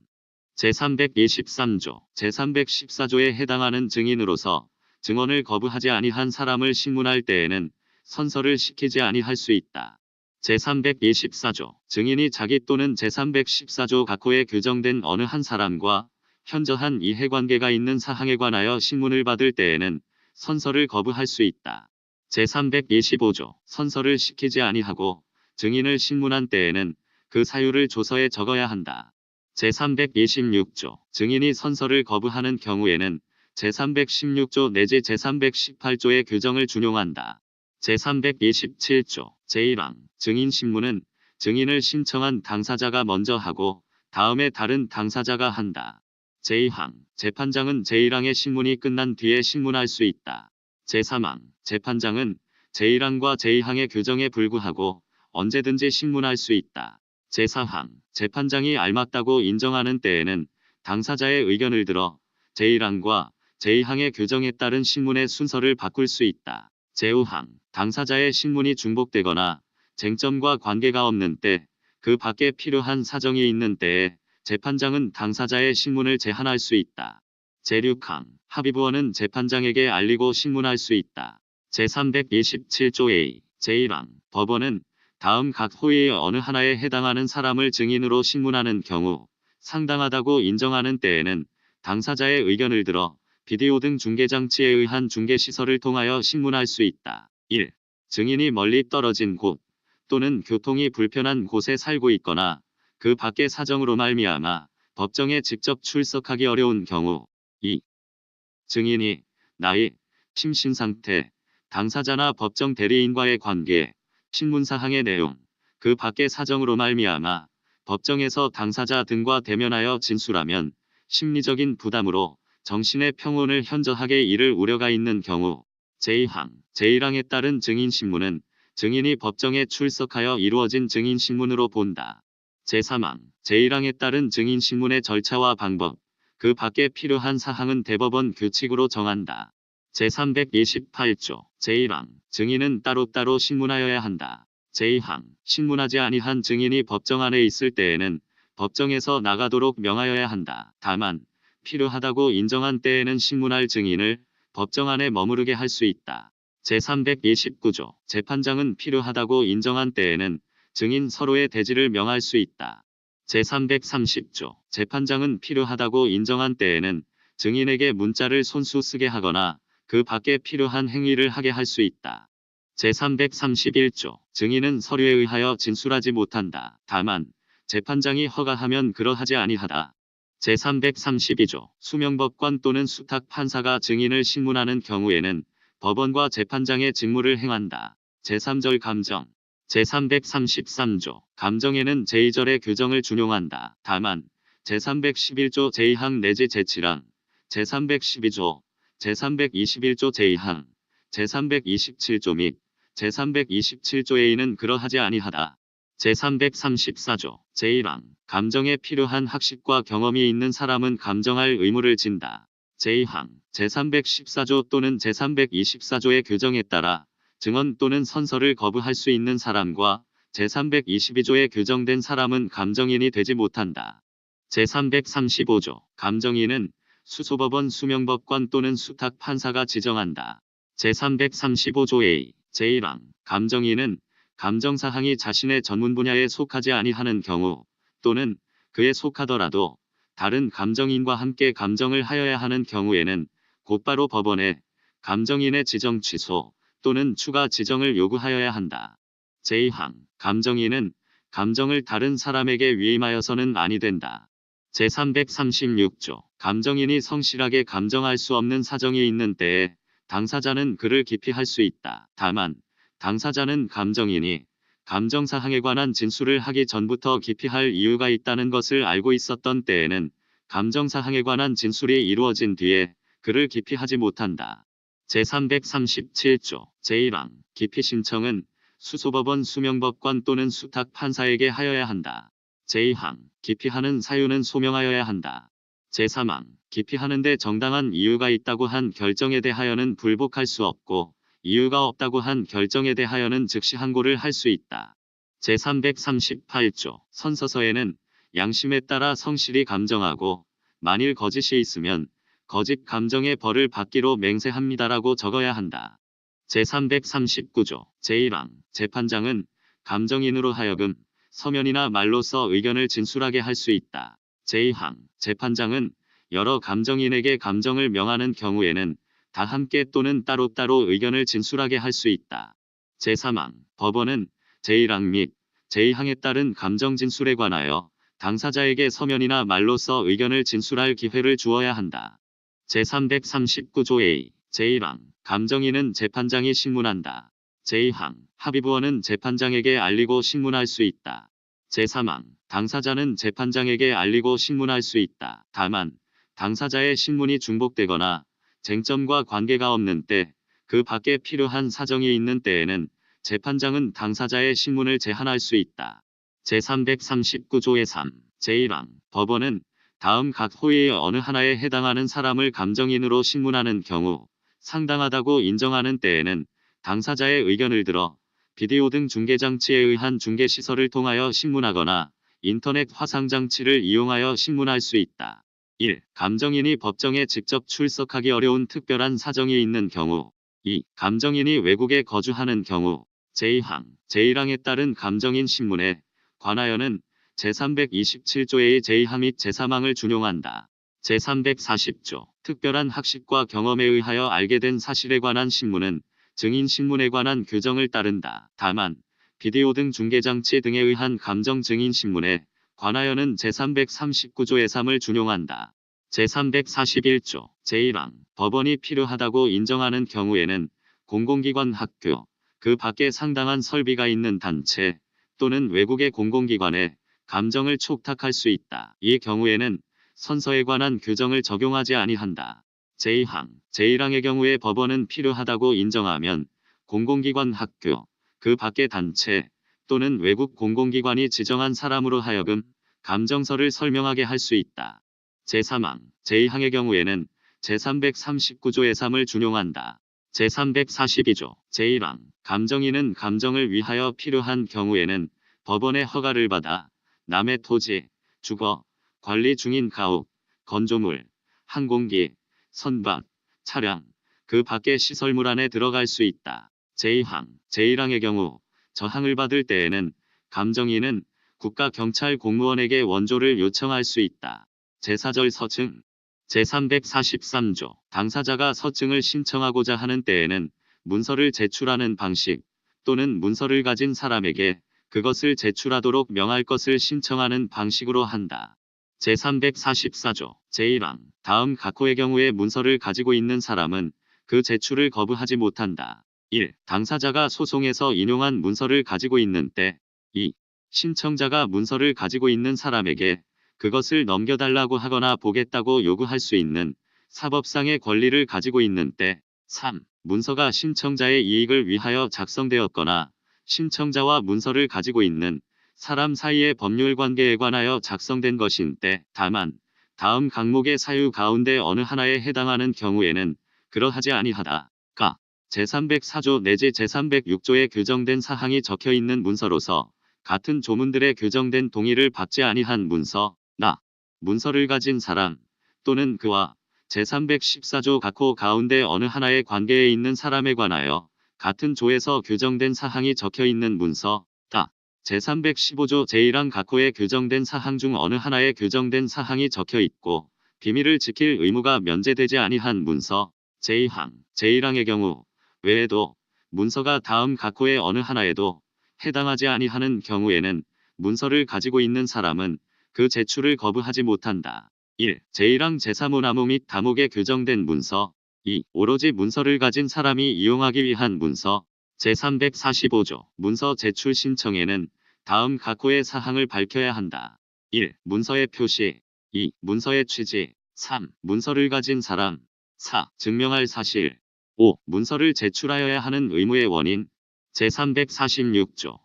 제323조 제314조에 해당하는 증인으로서 증언을 거부하지 아니한 사람을 신문할 때에는 선서를 시키지 아니할 수 있다. 제324조 증인이 자기 또는 제314조 각호에 규정된 어느 한 사람과 현저한 이해관계가 있는 사항에 관하여 신문을 받을 때에는 선서를 거부할 수 있다. 제325조 선서를 시키지 아니하고 증인을 신문한 때에는 그 사유를 조서에 적어야 한다. 제326조 증인이 선서를 거부하는 경우에는 제316조 내지 제318조의 규정을 준용한다. 제327조 제1항 증인 신문은 증인을 신청한 당사자가 먼저 하고 다음에 다른 당사자가 한다. 제2항 재판장은 제1항의 신문이 끝난 뒤에 신문할 수 있다. 제3항 재판장은 제1항과 제2항의 규정에 불구하고 언제든지 신문할 수 있다. 제4항 재판장이 알맞다고 인정하는 때에는 당사자의 의견을 들어 제1항과 제2항의 규정에 따른 신문의 순서를 바꿀 수 있다. 제5항 당사자의 신문이 중복되거나 쟁점과 관계가 없는 때, 그 밖에 필요한 사정이 있는 때에 재판장은 당사자의 신문을 제한할 수 있다. 제6항 합의부원은 재판장에게 알리고 신문할 수 있다. 제327조 A 제1항 법원은 다음 각 호의 어느 하나에 해당하는 사람을 증인으로 신문하는 경우 상당하다고 인정하는 때에는 당사자의 의견을 들어 비디오 등 중계장치에 의한 중계시설을 통하여 신문할 수 있다. 1. 증인이 멀리 떨어진 곳 또는 교통이 불편한 곳에 살고 있거나 그 밖의 사정으로 말미암아 법정에 직접 출석하기 어려운 경우. 2. 증인이 나이, 심신상태, 당사자나 법정 대리인과의 관계, 신문사항의 내용, 그 밖의 사정으로 말미암아 법정에서 당사자 등과 대면하여 진술하면 심리적인 부담으로 정신의 평온을 현저하게 잃을 우려가 있는 경우. 제2항 제1항에 따른 증인신문은 증인이 법정에 출석하여 이루어진 증인신문으로 본다. 제3항 제1항에 따른 증인신문의 절차와 방법, 그 밖에 필요한 사항은 대법원 규칙으로 정한다. 제328조 제1항 증인은 따로따로 신문하여야 한다. 제2항 신문하지 아니한 증인이 법정 안에 있을 때에는 법정에서 나가도록 명하여야 한다. 다만 필요하다고 인정한 때에는 신문할 증인을 법정 안에 머무르게 할 수 있다. 제329조 재판장은 필요하다고 인정한 때에는 증인 서로의 대지를 명할 수 있다. 제330조 재판장은 필요하다고 인정한 때에는 증인에게 문자를 손수 쓰게 하거나 그 밖에 필요한 행위를 하게 할 수 있다. 제331조 증인은 서류에 의하여 진술하지 못한다. 다만 재판장이 허가하면 그러하지 아니하다. 제332조 수명법관 또는 수탁 판사가 증인을 신문하는 경우에는 법원과 재판장의 직무를 행한다. 제3절 감정 제333조 감정에는 제2절의 규정을 준용한다. 다만 제311조 제2항 내지 제7항 제312조 제321조 제2항 제327조 및 제327조 A는 그러하지 아니하다. 제334조 제1항 감정에 필요한 학식과 경험이 있는 사람은 감정할 의무를 진다. 제2항 제314조 또는 제324조의 규정에 따라 증언 또는 선서를 거부할 수 있는 사람과 제322조에 규정된 사람은 감정인이 되지 못한다. 제335조 감정인은 수소법원 수명법관 또는 수탁 판사가 지정한다. 제335조 A 제1항 감정인은 감정사항이 자신의 전문 분야에 속하지 아니하는 경우 또는 그에 속하더라도 다른 감정인과 함께 감정을 하여야 하는 경우에는 곧바로 법원에 감정인의 지정 취소 또는 추가 지정을 요구하여야 한다. 제2항 감정인은 감정을 다른 사람에게 위임하여서는 아니 된다. 제336조 감정인이 성실하게 감정할 수 없는 사정이 있는 때에 당사자는 그를 기피할 수 있다. 다만 당사자는 감정인이 감정사항에 관한 진술을 하기 전부터 기피할 이유가 있다는 것을 알고 있었던 때에는 감정사항에 관한 진술이 이루어진 뒤에 그를 기피하지 못한다. 제337조 제1항 기피 신청은 수소법원 수명법관 또는 수탁 판사에게 하여야 한다. 제2항 기피하는 사유는 소명하여야 한다. 제3항 기피하는데 정당한 이유가 있다고 한 결정에 대하여는 불복할 수 없고 이유가 없다고 한 결정에 대하여는 즉시 항고를 할 수 있다. 제338조 선서서에는 양심에 따라 성실히 감정하고 만일 거짓이 있으면 거짓 감정의 벌을 받기로 맹세합니다라고 적어야 한다. 제339조 제1항 재판장은 감정인으로 하여금 서면이나 말로써 의견을 진술하게 할 수 있다. 제2항 재판장은 여러 감정인에게 감정을 명하는 경우에는 다 함께 또는 따로따로 의견을 진술하게 할 수 있다. 제3항 법원은 제1항 및 제2항에 따른 감정 진술에 관하여 당사자에게 서면이나 말로써 의견을 진술할 기회를 주어야 한다. 제339조 A 제1항 감정인은 재판장이 신문한다. 제2항 합의부원은 재판장에게 알리고 신문할 수 있다. 제3항 당사자는 재판장에게 알리고 신문할 수 있다. 다만 당사자의 신문이 중복되거나 쟁점과 관계가 없는 때, 그 밖에 필요한 사정이 있는 때에는 재판장은 당사자의 신문을 제한할 수 있다. 제339조의 3. 제1항 법원은 다음 각 호의의 어느 하나에 해당하는 사람을 감정인으로 신문하는 경우 상당하다고 인정하는 때에는 당사자의 의견을 들어 비디오 등 중계장치에 의한 중계시설을 통하여 신문하거나 인터넷 화상장치를 이용하여 신문할 수 있다. 1. 감정인이 법정에 직접 출석하기 어려운 특별한 사정이 있는 경우 2. 감정인이 외국에 거주하는 경우 제2항, 제1항에 따른 감정인 신문에 관하여는 제327조의 제2항 및 제3항을 준용한다. 제340조 특별한 학식과 경험에 의하여 알게 된 사실에 관한 신문은 증인 신문에 관한 규정을 따른다. 다만 비디오 등 중계장치 등에 의한 감정 증인 신문에 관하여는 제339조의 3을 준용한다. 제341조 제1항 법원이 필요하다고 인정하는 경우에는 공공기관 학교, 그 밖에 상당한 설비가 있는 단체 또는 외국의 공공기관에 감정을 촉탁할 수 있다. 이 경우에는 선서에 관한 규정을 적용하지 아니한다. 제2항, 제1항의 경우에 법원은 필요하다고 인정하면 공공기관 학교, 그 밖의 단체 또는 외국 공공기관이 지정한 사람으로 하여금 감정서를 설명하게 할 수 있다. 제3항, 제2항의 경우에는 제339조의 3을 준용한다. 제342조, 제1항, 감정인은 감정을 위하여 필요한 경우에는 법원의 허가를 받아 남의 토지, 주거, 관리 중인 가옥, 건조물, 항공기, 선박, 차량, 그 밖의 시설물 안에 들어갈 수 있다. 제2항, 제1항의 경우 저항을 받을 때에는 감정인은 국가경찰 공무원에게 원조를 요청할 수 있다. 제4절 서증 제343조 당사자가 서증을 신청하고자 하는 때에는 문서를 제출하는 방식 또는 문서를 가진 사람에게 그것을 제출하도록 명할 것을 신청하는 방식으로 한다. 제344조 제1항 다음 각호의 경우에 문서를 가지고 있는 사람은 그 제출을 거부하지 못한다. 1. 당사자가 소송에서 인용한 문서를 가지고 있는 때 2. 신청자가 문서를 가지고 있는 사람에게 그것을 넘겨달라고 하거나 보겠다고 요구할 수 있는 사법상의 권리를 가지고 있는 때 3. 문서가 신청자의 이익을 위하여 작성되었거나 신청자와 문서를 가지고 있는 사람 사이의 법률 관계에 관하여 작성된 것인 때 다만 다음 각목의 사유 가운데 어느 하나에 해당하는 경우에는 그러하지 아니하다. 가 제304조 내지 제306조에 규정된 사항이 적혀있는 문서로서 같은 조문들에 규정된 동의를 받지 아니한 문서, 문서를 가진 사람 또는 그와 제314조 각호 가운데 어느 하나의 관계에 있는 사람에 관하여 같은 조에서 규정된 사항이 적혀있는 문서, 제315조 제1항 각호에 규정된 사항 중 어느 하나에 규정된 사항이 적혀있고 비밀을 지킬 의무가 면제되지 아니한 문서, 제2항, 제1항의 경우 외에도 문서가 다음 각호의 어느 하나에도 해당하지 아니하는 경우에는 문서를 가지고 있는 사람은 그 제출을 거부하지 못한다. 1. 제1항 제3호나무 및 다목에 규정된 문서 2. 오로지 문서를 가진 사람이 이용하기 위한 문서 제345조 문서 제출 신청에는 다음 각호의 사항을 밝혀야 한다. 1. 문서의 표시 2. 문서의 취지 3. 문서를 가진 사람 4. 증명할 사실 5. 문서를 제출하여야 하는 의무의 원인 제346조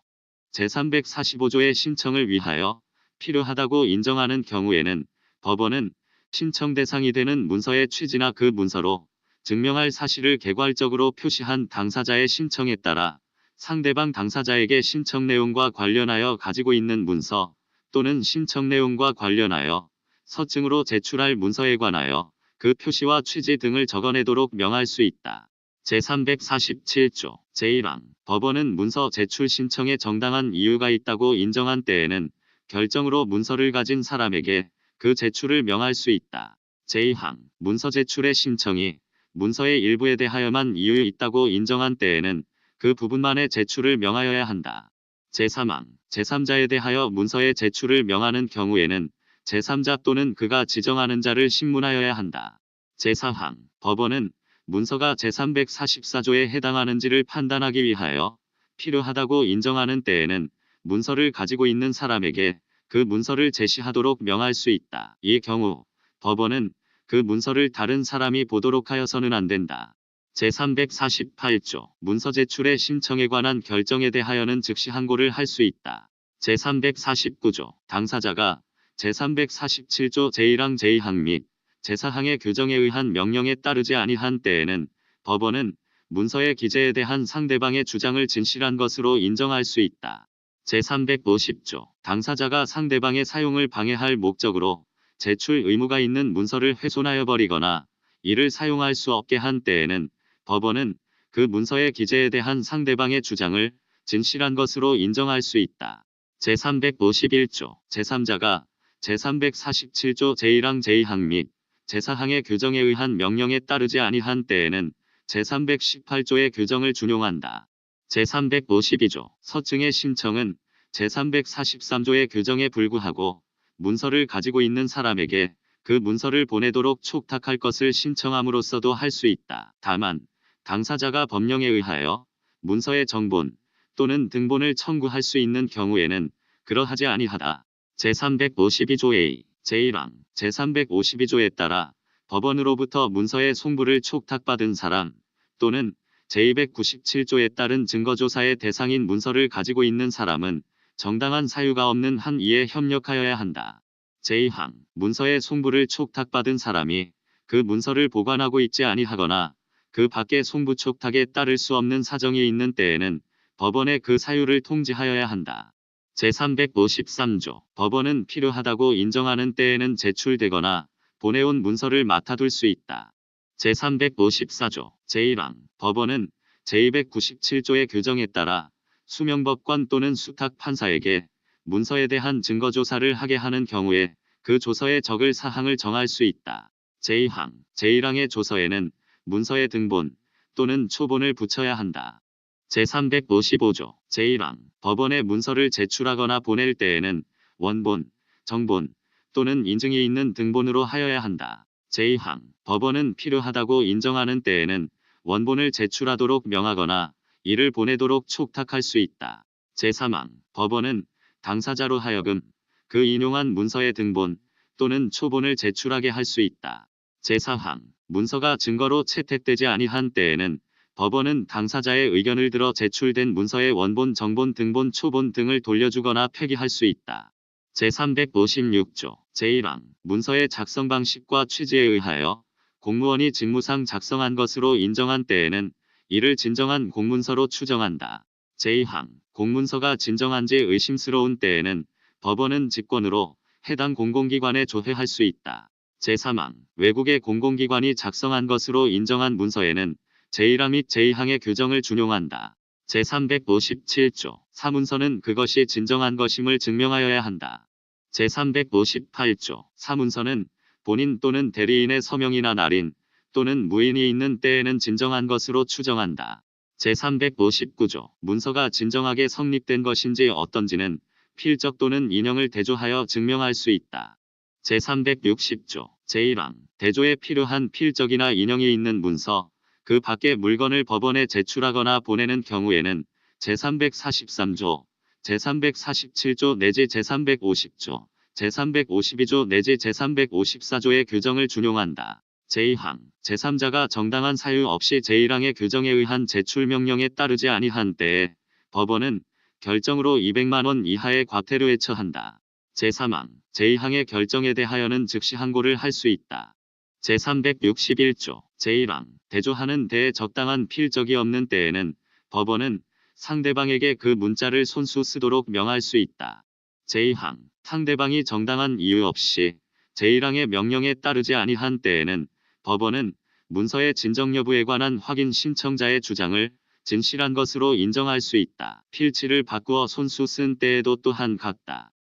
제345조의 신청을 위하여 필요하다고 인정하는 경우에는 법원은 신청 대상이 되는 문서의 취지나 그 문서로 증명할 사실을 개괄적으로 표시한 당사자의 신청에 따라 상대방 당사자에게 신청 내용과 관련하여 가지고 있는 문서 또는 신청 내용과 관련하여 서증으로 제출할 문서에 관하여 그 표시와 취지 등을 적어내도록 명할 수 있다. 제347조 제1항 법원은 문서 제출 신청에 정당한 이유가 있다고 인정한 때에는 결정으로 문서를 가진 사람에게 그 제출을 명할 수 있다. 제2항 문서 제출의 신청이 문서의 일부에 대하여만 이유 있다고 인정한 때에는 그 부분만의 제출을 명하여야 한다. 제3항 제3자에 대하여 문서의 제출을 명하는 경우에는 제3자 또는 그가 지정하는 자를 신문하여야 한다. 제4항 법원은 문서가 제344조에 해당하는지를 판단하기 위하여 필요하다고 인정하는 때에는 문서를 가지고 있는 사람에게 그 문서를 제시하도록 명할 수 있다. 이 경우 법원은 그 문서를 다른 사람이 보도록 하여서는 안 된다. 제348조 문서 제출의 신청에 관한 결정에 대하여는 즉시 항고를 할 수 있다. 제349조 당사자가 제347조 제1항 제2항 및 제4항의 규정에 의한 명령에 따르지 아니한 때에는 법원은 문서의 기재에 대한 상대방의 주장을 진실한 것으로 인정할 수 있다. 제350조 당사자가 상대방의 사용을 방해할 목적으로 제출 의무가 있는 문서를 훼손하여 버리거나 이를 사용할 수 없게 한 때에는 법원은 그 문서의 기재에 대한 상대방의 주장을 진실한 것으로 인정할 수 있다. 제351조 제3자가 제347조 제1항 제2항 및 제4항의 규정에 의한 명령에 따르지 아니한 때에는 제318조의 규정을 준용한다. 제352조 서증의 신청은 제343조의 규정에 불구하고 문서를 가지고 있는 사람에게 그 문서를 보내도록 촉탁할 것을 신청함으로써도 할 수 있다. 다만 당사자가 법령에 의하여 문서의 정본 또는 등본을 청구할 수 있는 경우에는 그러하지 아니하다. 제352조A 제1항 제352조에 따라 법원으로부터 문서의 송부를 촉탁받은 사람 또는 제297조에 따른 증거조사의 대상인 문서를 가지고 있는 사람은 정당한 사유가 없는 한 이에 협력하여야 한다. 제2항 문서의 송부를 촉탁받은 사람이 그 문서를 보관하고 있지 아니하거나 그 밖에 송부 촉탁에 따를 수 없는 사정이 있는 때에는 법원에 그 사유를 통지하여야 한다. 제353조 법원은 필요하다고 인정하는 때에는 제출되거나 보내온 문서를 맡아둘 수 있다. 제354조 제1항 법원은 제297조의 규정에 따라 수명법관 또는 수탁 판사에게 문서에 대한 증거조사를 하게 하는 경우에 그 조서에 적을 사항을 정할 수 있다. 제2항 제1항의 조서에는 문서의 등본 또는 초본을 붙여야 한다. 제355조 제1항 법원에 문서를 제출하거나 보낼 때에는 원본, 정본 또는 인증이 있는 등본으로 하여야 한다. 제2항 법원은 필요하다고 인정하는 때에는 원본을 제출하도록 명하거나 이를 보내도록 촉탁할 수 있다. 제3항 법원은 당사자로 하여금 그 인용한 문서의 등본 또는 초본을 제출하게 할 수 있다. 제4항 문서가 증거로 채택되지 아니한 때에는 법원은 당사자의 의견을 들어 제출된 문서의 원본, 정본, 등본, 초본 등을 돌려주거나 폐기할 수 있다. 제356조 제1항 문서의 작성 방식과 취지에 의하여 공무원이 직무상 작성한 것으로 인정한 때에는 이를 진정한 공문서로 추정한다. 제2항 공문서가 진정한지 의심스러운 때에는 법원은 직권으로 해당 공공기관에 조회할 수 있다. 제3항 외국의 공공기관이 작성한 것으로 인정한 문서에는 제1항 및 제2항의 규정을 준용한다. 제357조 사문서는 그것이 진정한 것임을 증명하여야 한다. 제358조 사문서는 본인 또는 대리인의 서명이나 날인 또는 무인이 있는 때에는 진정한 것으로 추정한다. 제359조 문서가 진정하게 성립된 것인지 어떤지는 필적 또는 인형을 대조하여 증명할 수 있다. 제360조 제1항 대조에 필요한 필적이나 인형이 있는 문서 그 밖의 물건을 법원에 제출하거나 보내는 경우에는 제343조, 제347조 내지 제350조, 제352조 내지 제354조의 규정을 준용한다. 제2항 제3자가 정당한 사유 없이 제1항의 규정에 의한 제출 명령에 따르지 아니한 때에 법원은 결정으로 200만 원 이하의 과태료에 처한다. 제3항 제2항의 결정에 대하여는 즉시 항고를 할 수 있다. 제361조 제1항 대조하는 데에 적당한 필적이 없는 때에는 법원은 상대방에게 그 문자를 손수 쓰도록 명할 수 있다. 제2항 상대방이 정당한 이유 없이 제1항의 명령에 따르지 아니한 때에는 법원은 문서의 진정 여부에 관한 확인 신청자의 주장을 진실한 것으로 인정할 수 있다. 필지를 바꾸어 손수 쓴 때에도 또한 같다.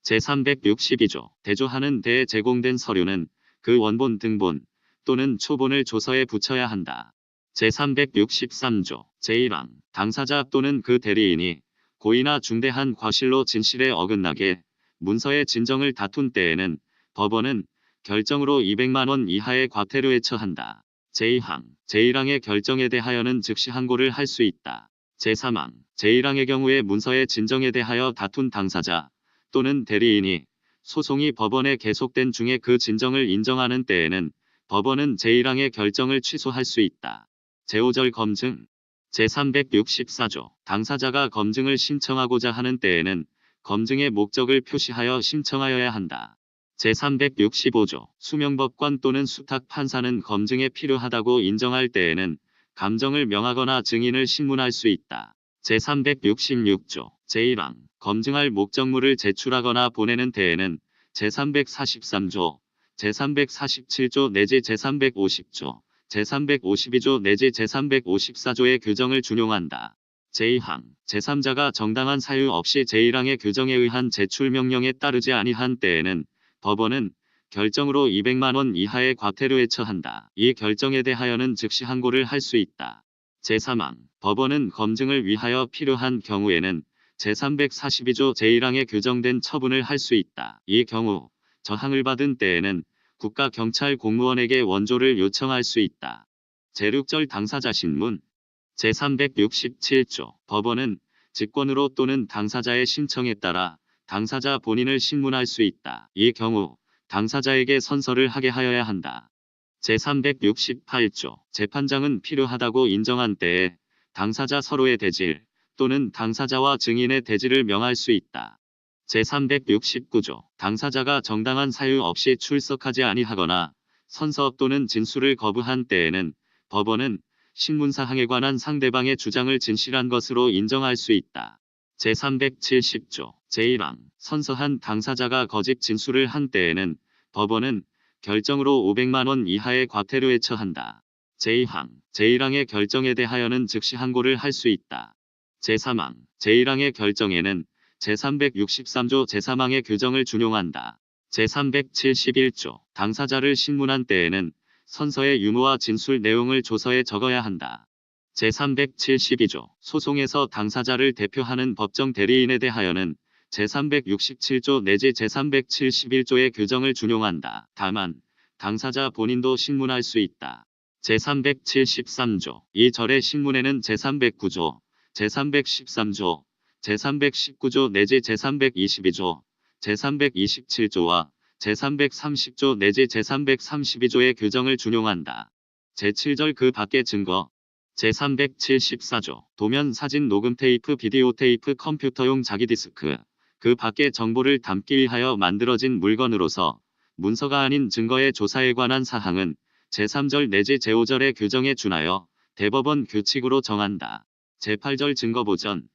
제362조 대조하는 데에 제공된 서류는 그 원본 등본 또는 초본을 조서에 붙여야 한다. 제363조 제1항 당사자 또는 그 대리인이 고의나 중대한 과실로 진실에 어긋나게 문서의 진정을 다툰 때에는 법원은 결정으로 200만 원 이하의 과태료에 처한다. 제2항 제1항의 결정에 대하여는 즉시 항고를 할 수 있다. 제3항 제1항의 경우에 문서의 진정에 대하여 다툰 당사자 또는 대리인이 소송이 법원에 계속된 중에 그 진정을 인정하는 때에는 법원은 제1항의 결정을 취소할 수 있다. 제5절 검증 제364조 당사자가 검증을 신청하고자 하는 때에는 검증의 목적을 표시하여 신청하여야 한다. 제365조 수명법관 또는 수탁 판사는 검증에 필요하다고 인정할 때에는 감정을 명하거나 증인을 신문할 수 있다. 제366조 제1항 검증할 목적물을 제출하거나 보내는 때에는 제343조, 제347조 내지 제350조, 제352조 내지 제354조의 규정을 준용한다. 제2항 제3자가 정당한 사유 없이 제1항의 규정에 의한 제출 명령에 따르지 아니한 때에는 법원은 결정으로 200만 원 이하의 과태료에 처한다. 이 결정에 대하여는 즉시 항고를 할 수 있다. 제3항 법원은 검증을 위하여 필요한 경우에는 제342조 제1항에 규정된 처분을 할 수 있다. 이 경우 저항을 받은 때에는 국가경찰 공무원에게 원조를 요청할 수 있다. 제6절 당사자 신문 제367조 법원은 직권으로 또는 당사자의 신청에 따라 당사자 본인을 신문할 수 있다. 이 경우 당사자에게 선서를 하게 하여야 한다. 제368조 재판장은 필요하다고 인정한 때에 당사자 서로의 대질 또는 당사자와 증인의 대질을 명할 수 있다. 제369조 당사자가 정당한 사유 없이 출석하지 아니하거나 선서 또는 진술을 거부한 때에는 법원은 신문사항에 관한 상대방의 주장을 진실한 것으로 인정할 수 있다. 제370조 제1항 선서한 당사자가 거짓 진술을 한 때에는 법원은 결정으로 500만 원 이하의 과태료에 처한다. 제2항, 제1항의 결정에 대하여는 즉시 항고를 할 수 있다. 제3항, 제1항의 결정에는 제363조 제3항의 규정을 준용한다. 제371조, 당사자를 신문한 때에는 선서의 유무와 진술 내용을 조서에 적어야 한다. 제372조, 소송에서 당사자를 대표하는 법정 대리인에 대하여는 제367조 내지 제371조의 규정을 준용한다. 다만 당사자 본인도 신문할 수 있다. 제373조, 이 절의 신문에는 제309조, 제313조, 제319조 내지 제322조, 제327조와 제330조 내지 제332조의 규정을 준용한다. 제7절 그 밖의 증거. 제374조, 도면, 사진, 녹음 테이프, 비디오 테이프, 컴퓨터용 자기디스크, 그 밖의 정보를 담기 위하여 만들어진 물건으로서 문서가 아닌 증거의 조사에 관한 사항은 제3절 내지 제5절의 규정에 준하여 대법원 규칙으로 정한다. 제8절 증거보전.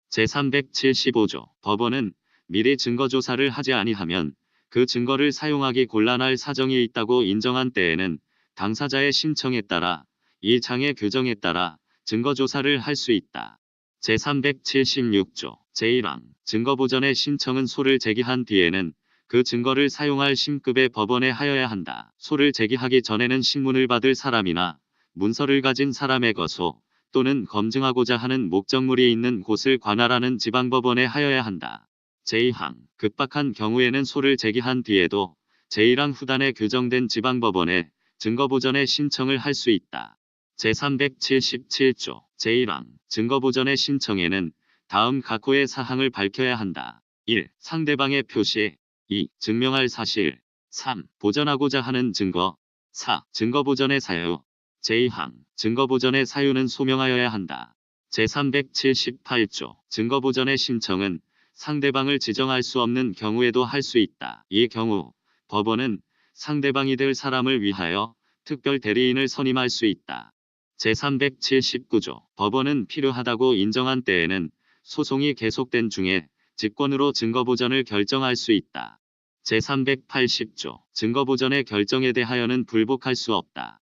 제375조, 법원은 미리 증거조사를 하지 아니하면 그 증거를 사용하기 곤란할 사정이 있다고 인정한 때에는 당사자의 신청에 따라 이 장의 규정에 따라 증거조사를 할 수 있다. 제376조, 제1항, 증거보전의 신청은 소를 제기한 뒤에는 그 증거를 사용할 심급의 법원에 하여야 한다. 소를 제기하기 전에는 신문을 받을 사람이나 문서를 가진 사람의 거소 또는 검증하고자 하는 목적물이 있는 곳을 관할하는 지방법원에 하여야 한다. 제2항, 급박한 경우에는 소를 제기한 뒤에도 제1항 후단에 규정된 지방법원에 증거보전의 신청을 할 수 있다. 제377조, 제1항, 증거보전의 신청에는 다음 각호의 사항을 밝혀야 한다. 1. 상대방의 표시. 2. 증명할 사실. 3. 보전하고자 하는 증거. 4. 증거보전의 사유. 제2항, 증거보전의 사유는 소명하여야 한다. 제378조, 증거보전의 신청은 상대방을 지정할 수 없는 경우에도 할 수 있다. 이 경우 법원은 상대방이 될 사람을 위하여 특별 대리인을 선임할 수 있다. 제379조, 법원은 필요하다고 인정한 때에는 소송이 계속된 중에 직권으로 증거보전을 결정할 수 있다. 제380조, 증거보전의 결정에 대하여는 불복할 수 없다.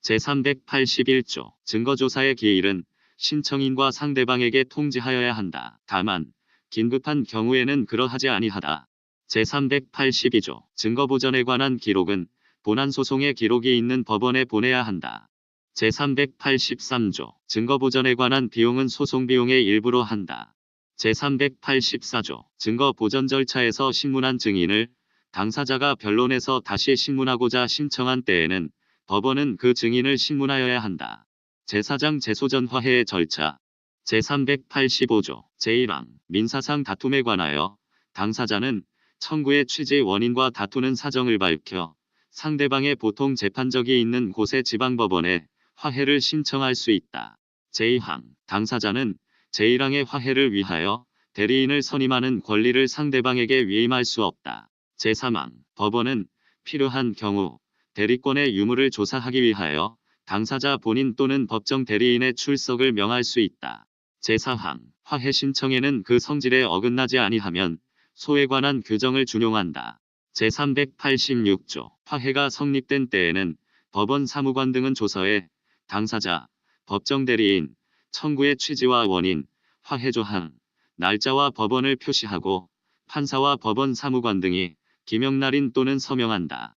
제381조, 증거조사의 기일은 신청인과 상대방에게 통지하여야 한다. 다만 긴급한 경우에는 그러하지 아니하다. 제382조, 증거보전에 관한 기록은 본안소송의 기록이 있는 법원에 보내야 한다. 제383조, 증거보전에 관한 비용은 소송비용의 일부로 한다. 제384조, 증거보전 절차에서 신문한 증인을 당사자가 변론에서 다시 신문하고자 신청한 때에는 법원은 그 증인을 신문하여야 한다. 제4장 제소전 화해의 절차. 제385조, 제1항, 민사상 다툼에 관하여 당사자는 청구의 취지 원인과 다투는 사정을 밝혀 상대방의 보통 재판적이 있는 곳의 지방법원에 화해를 신청할 수 있다. 제2항, 당사자는 제1항의 화해를 위하여 대리인을 선임하는 권리를 상대방에게 위임할 수 없다. 제3항, 법원은 필요한 경우 대리권의 유무를 조사하기 위하여 당사자 본인 또는 법정 대리인의 출석을 명할 수 있다. 제4항, 화해 신청에는 그 성질에 어긋나지 아니하면 소에 관한 규정을 준용한다. 제386조, 화해가 성립된 때에는 법원 사무관 등은 조서에 당사자, 법정 대리인, 청구의 취지와 원인, 화해 조항, 날짜와 법원을 표시하고 판사와 법원 사무관 등이 기명날인 또는 서명한다.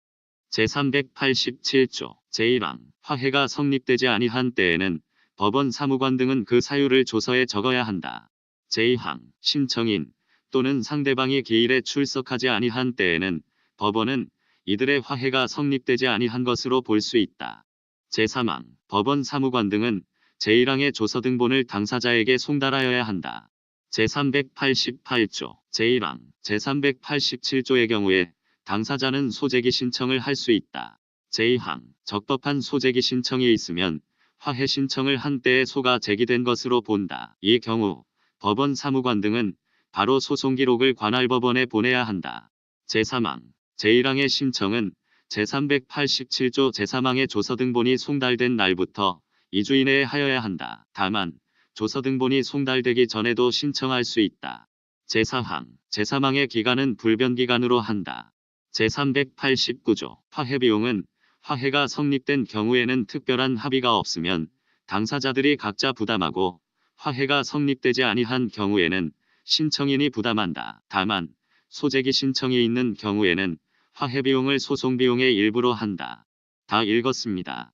제387조, 제1항, 화해가 성립되지 아니한 때에는 법원 사무관 등은 그 사유를 조서에 적어야 한다. 제2항, 신청인 또는 상대방이 기일에 출석하지 아니한 때에는 법원은 이들의 화해가 성립되지 아니한 것으로 볼 수 있다. 제3항, 법원 사무관 등은 제1항의 조서 등본을 당사자에게 송달하여야 한다. 제388조, 제1항, 제387조의 경우에 당사자는 소재기 신청을 할 수 있다. 제2항, 적법한 소재기 신청이 있으면 화해 신청을 한 때에 소가 제기된 것으로 본다. 이 경우 법원 사무관 등은 바로 소송 기록을 관할법원에 보내야 한다. 제3항, 제1항의 신청은 제387조 제3항의 조서 등본이 송달된 날부터 2주 이내에 하여야 한다. 다만 조서 등본이 송달되기 전에도 신청할 수 있다. 제4항, 제3항의 기간은 불변기간으로 한다. 제389조, 화해 비용은 화해가 성립된 경우에는 특별한 합의가 없으면 당사자들이 각자 부담하고 화해가 성립되지 아니한 경우에는 신청인이 부담한다. 다만 소재기 신청이 있는 경우에는 화해 비용을 소송 비용의 일부로 한다. 다 읽었습니다.